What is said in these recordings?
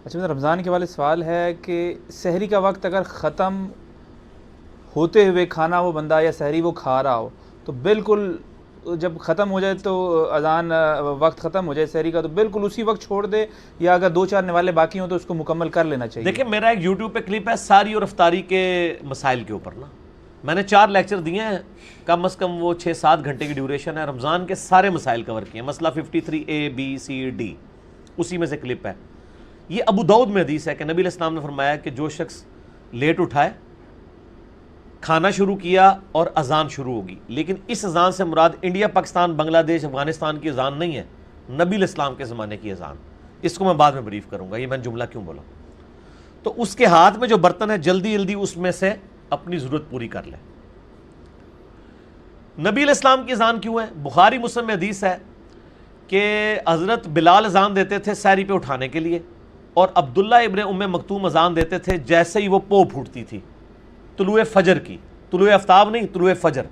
اچھا رمضان کے والے سوال ہے کہ سحری کا وقت اگر ختم ہوتے ہوئے کھانا وہ بندہ یا سحری وہ کھا رہا ہو تو بالکل جب ختم ہو جائے تو اذان وقت ختم ہو جائے سحری کا تو بالکل اسی وقت چھوڑ دے یا اگر 2-4 نوالے باقی ہوں تو اس کو مکمل کر لینا چاہیے؟ دیکھیں میرا ایک یوٹیوب پہ کلپ ہے ساری اور افطاری کے مسائل کے اوپر نا، میں نے 4 لیکچر دیے ہیں، کم از کم وہ 6-7 گھنٹے کی ڈیوریشن ہے، رمضان کے سارے مسائل کور کیے ہیں، مسئلہ 53A B C D اسی میں سے کلپ ہے۔ یہ ابو داؤد میں حدیث ہے کہ نبی علیہ السلام نے فرمایا کہ جو شخص لیٹ اٹھائے، کھانا شروع کیا اور اذان شروع ہوگی، لیکن اس اذان سے مراد انڈیا پاکستان بنگلہ دیش افغانستان کی اذان نہیں ہے، نبی علیہ السلام کے زمانے کی اذان، اس کو میں بعد میں بریف کروں گا، یہ میں نے جملہ کیوں بولا۔ تو اس کے ہاتھ میں جو برتن ہے جلدی جلدی اس میں سے اپنی ضرورت پوری کر لے۔ نبی علیہ السلام کی اذان کیوں ہے؟ بخاری مسلم میں حدیث ہے کہ حضرت بلال اذان دیتے تھے سحری پہ اٹھانے کے لیے، اور عبداللہ ابن ام مکتوم اذان دیتے تھے جیسے ہی وہ پو پھوٹتی تھی، طلوع فجر کی، طلوع آفتاب نہیں، طلوع فجر،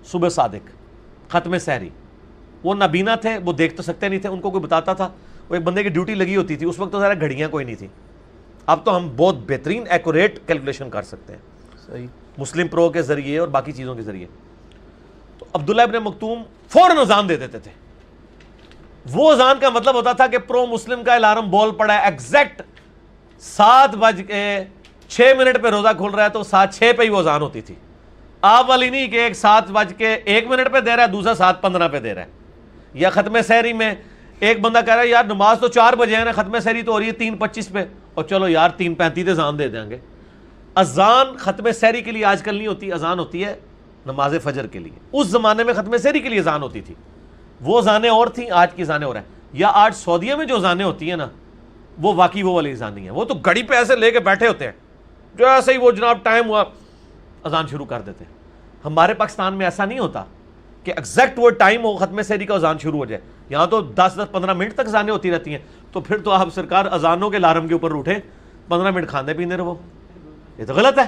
صبح صادق، ختم سحری۔ وہ نابینا تھے، وہ دیکھ تو سکتے نہیں تھے، ان کو کوئی بتاتا تھا، وہ ایک بندے کی ڈیوٹی لگی ہوتی تھی، اس وقت تو ذرا گھڑیاں کوئی نہیں تھی، اب تو ہم بہت بہترین ایکوریٹ کیلکولیشن کر سکتے ہیں صحیح مسلم پرو کے ذریعے اور باقی چیزوں کے ذریعے۔ تو عبداللہ ابن مکتوم فوراً اذان دے دیتے تھے، وہ اذان کا مطلب ہوتا تھا کہ پرو مسلم کا الارم بول پڑا ہے، ایگزیکٹ 7:06 پہ روزہ کھل رہا ہے تو 7:06 پہ ہی وہ اذان ہوتی تھی، آپ والی نہیں کہ ایک 7:01 پہ دے رہا ہے دوسرا 7:15 پہ دے رہا ہے۔ یا ختم سحری میں ایک بندہ کہہ رہا ہے یار نماز تو 4 بجے ہے نا، ختم سحری تو ہو رہی ہے 3:25 پہ، اور چلو یار 3:35 اذان دے دیں گے۔ اذان ختم سحری کے لیے آج کل نہیں ہوتی، اذان ہوتی ہے نماز فجر کے لیے، اس زمانے میں ختم سحری کے لیے اذان ہوتی تھی، وہ اذانیں اور تھیں، آج کی اذانیں اور ہیں۔ یا آج سعودیہ میں جو اذانیں ہوتی ہیں نا وہ واقعی وہ والی اذان نہیں ہے، وہ تو گھڑی پہ ایسے لے کے بیٹھے ہوتے ہیں، جو ایسے ہی وہ جناب ٹائم ہوا اذان شروع کر دیتے ہیں۔ ہمارے پاکستان میں ایسا نہیں ہوتا کہ ایگزیکٹ وہ ٹائم ہو ختم سحری کا اذان شروع ہو جائے، یہاں تو 10-15 منٹ تک اذانیں ہوتی رہتی ہیں، تو پھر تو آپ سرکار اذانوں کے الارم کے اوپر اٹھے 15 منٹ کھانے پینے رہو، یہ تو غلط ہے،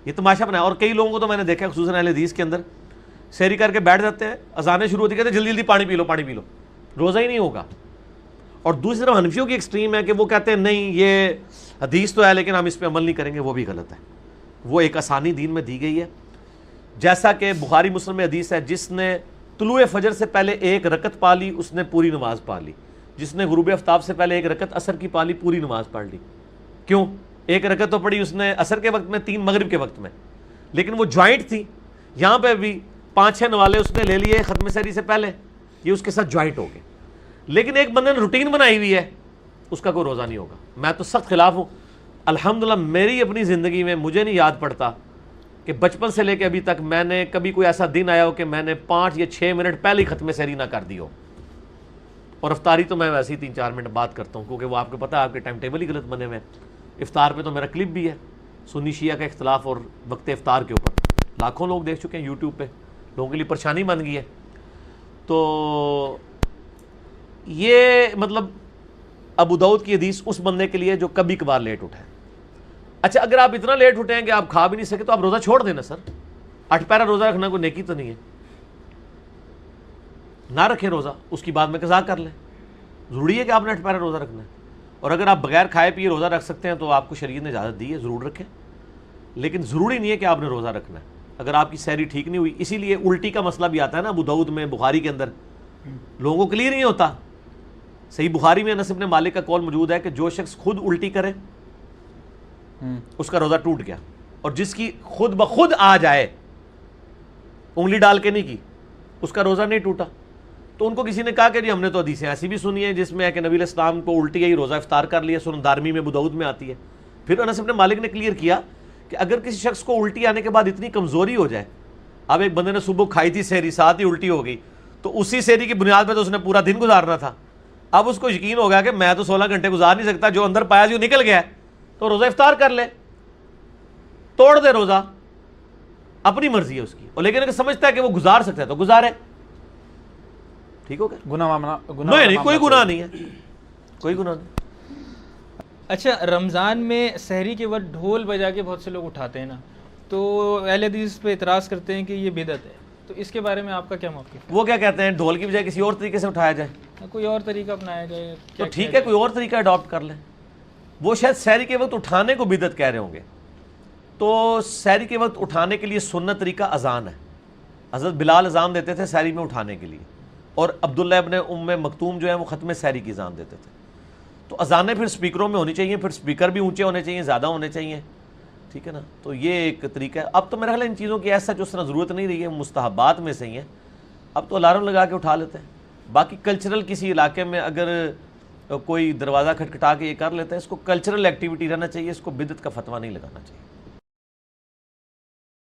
یہ تماشا بنایا۔ اور کئی لوگوں کو تو میں نے دیکھا خصوصاً اہل حدیث کے اندر سحری کر کے بیٹھ جاتے ہیں، اذانیں شروع ہوتی کہتے ہیں جلدی جلدی پانی پی لو پانی پی لو، روزہ ہی نہیں ہوگا۔ اور دوسری طرف حنفیوں کی ایکسٹریم ہے کہ وہ کہتے ہیں نہیں یہ حدیث تو ہے لیکن ہم اس پہ عمل نہیں کریں گے، وہ بھی غلط ہے۔ وہ ایک آسانی دین میں دی گئی ہے، جیسا کہ بخاری مسلم میں حدیث ہے جس نے طلوع فجر سے پہلے 1 رکعت پا لی اس نے پوری نماز پا لی، جس نے غروب آفتاب سے پہلے 1 رکعت عصر کی پا لی پوری نماز پڑھ لی۔ کیوں؟ 1 رکعت تو پڑھی اس نے عصر کے وقت میں، 3 مغرب کے وقت میں، لیکن وہ جوائنٹ تھی، یہاں پہ بھی 5-6 نوالے اس نے لے لیے ختم سحری سے پہلے، یہ اس کے ساتھ جوائنٹ ہو گئے۔ لیکن ایک بندے نے روٹین بنائی ہوئی ہے، اس کا کوئی روزہ نہیں ہوگا۔ میں تو سخت خلاف ہوں، الحمدللہ میری اپنی زندگی میں مجھے نہیں یاد پڑتا کہ بچپن سے لے کے ابھی تک میں نے کبھی کوئی ایسا دن آیا ہو کہ میں نے 5 یا 6 منٹ پہلے ہی ختم سحری نہ کر دی ہو۔ اور افطاری تو میں ویسے ہی 3-4 منٹ بات کرتا ہوں، کیونکہ وہ آپ کو پتہ ہے آپ کے ٹائم ٹیبل ہی غلط بنے ہوئے ہیں۔ افطار پہ تو میرا کلپ بھی ہے، سنی شیعہ کا اختلاف اور وقت افطار کے اوپر، لاکھوں لوگ دیکھ چکے ہیں یوٹیوب پہ، لوگوں کے لیے پریشانی بن گئی ہے۔ تو یہ مطلب ابو داؤد کی حدیث اس بندے کے لیے جو کبھی کبھار لیٹ اٹھے۔ اچھا اگر آپ اتنا لیٹ اٹھیں کہ آپ کھا بھی نہیں سکے تو آپ روزہ چھوڑ دینا سر، 8 پیرا روزہ رکھنا کوئی نیکی تو نہیں ہے، نہ رکھیں روزہ، اس کی بعد میں قضا کر لیں، ضروری ہے کہ آپ نے 8 پیرا روزہ رکھنا ہے۔ اور اگر آپ بغیر کھائے پیے روزہ رکھ سکتے ہیں تو آپ کو شریعت نے اجازت دی ہے، ضرور رکھیں، لیکن ضروری نہیں ہے کہ آپ نے روزہ رکھنا ہے اگر آپ کی سحری ٹھیک نہیں ہوئی۔ اسی لیے الٹی کا مسئلہ بھی آتا ہے نا ابو داؤد میں، بخاری کے اندر، لوگوں کو کلیئر نہیں ہوتا۔ صحیح بخاری میں انس بن مالک کا قول موجود ہے کہ جو شخص خود الٹی کرے اس کا روزہ ٹوٹ گیا، اور جس کی خود بخود آ جائے، انگلی ڈال کے نہیں کی، اس کا روزہ نہیں ٹوٹا۔ تو ان کو کسی نے کہا کہ جی ہم نے تو حدیثیں ایسی بھی سنی ہیں جس میں ہے کہ نبی علیہ السلام کو الٹی آئی روزہ افطار کر لیا، سنن دارمی میں ابو داؤد میں آتی ہے۔ پھر انس بن مالک نے کلیئر کیا کہ اگر کسی شخص کو الٹی آنے کے بعد اتنی کمزوری ہو جائے، اب ایک بندے نے صبح کھائی تھی سحری، ساتھ ہی الٹی ہو گئی، تو اسی سحری کی بنیاد پہ تو اس نے پورا دن گزارنا تھا، اب اس کو یقین ہو گیا کہ میں تو 16 گھنٹے گزار نہیں سکتا، جو اندر پایا جو نکل گیا تو روزہ افطار کر لے، توڑ دے روزہ، اپنی مرضی ہے اس کی، اور لیکن اگر سمجھتا ہے کہ وہ گزار سکتا ہے تو گزارے، ٹھیک ہو گیا، گناہ نہیں کوئی گناہ نہیں ہے، کوئی گناہ نہیں۔ اچھا رمضان میں سحری کے وقت ڈھول بجا کے بہت سے لوگ اٹھاتے ہیں نا، تو اہل حدیث پہ اعتراض کرتے ہیں کہ یہ بدعت ہے، تو اس کے بارے میں آپ کا کیا موقف ہے؟ وہ کیا کہتے ہیں ڈھول کی بجائے کسی اور طریقے سے اٹھایا جائے، کوئی اور طریقہ اپنایا جائے تو ٹھیک ہے کوئی اور طریقہ اڈاپٹ کر لیں، وہ شاید سحری کے وقت اٹھانے کو بدعت کہہ رہے ہوں گے. تو سحری کے وقت اٹھانے کے لیے سنت طریقہ اذان ہے. حضرت بلال اذان دیتے تھے سحری میں اٹھانے کے لیے, اور عبداللہ ابن ام مکتوم جو ہے وہ ختم سحری کی اذان دیتے تھے. تو اذانیں پھر سپیکروں میں ہونی چاہیے, پھر سپیکر بھی اونچے ہونے چاہیے, زیادہ ہونے چاہیے, ٹھیک ہے نا. تو یہ ایک طریقہ ہے. اب تو میرا خیال ہے ان چیزوں کی ایسا جو اس طرح ضرورت نہیں رہی ہے, مستحبات میں سے ہی ہیں. اب تو الارم لگا کے اٹھا لیتے ہیں. باقی کلچرل کسی علاقے میں اگر کوئی دروازہ کھٹکھٹا کے یہ کر لیتا ہے, اس کو کلچرل ایکٹیویٹی رہنا چاہیے, اس کو بدعت کا فتویٰ نہیں لگانا چاہیے.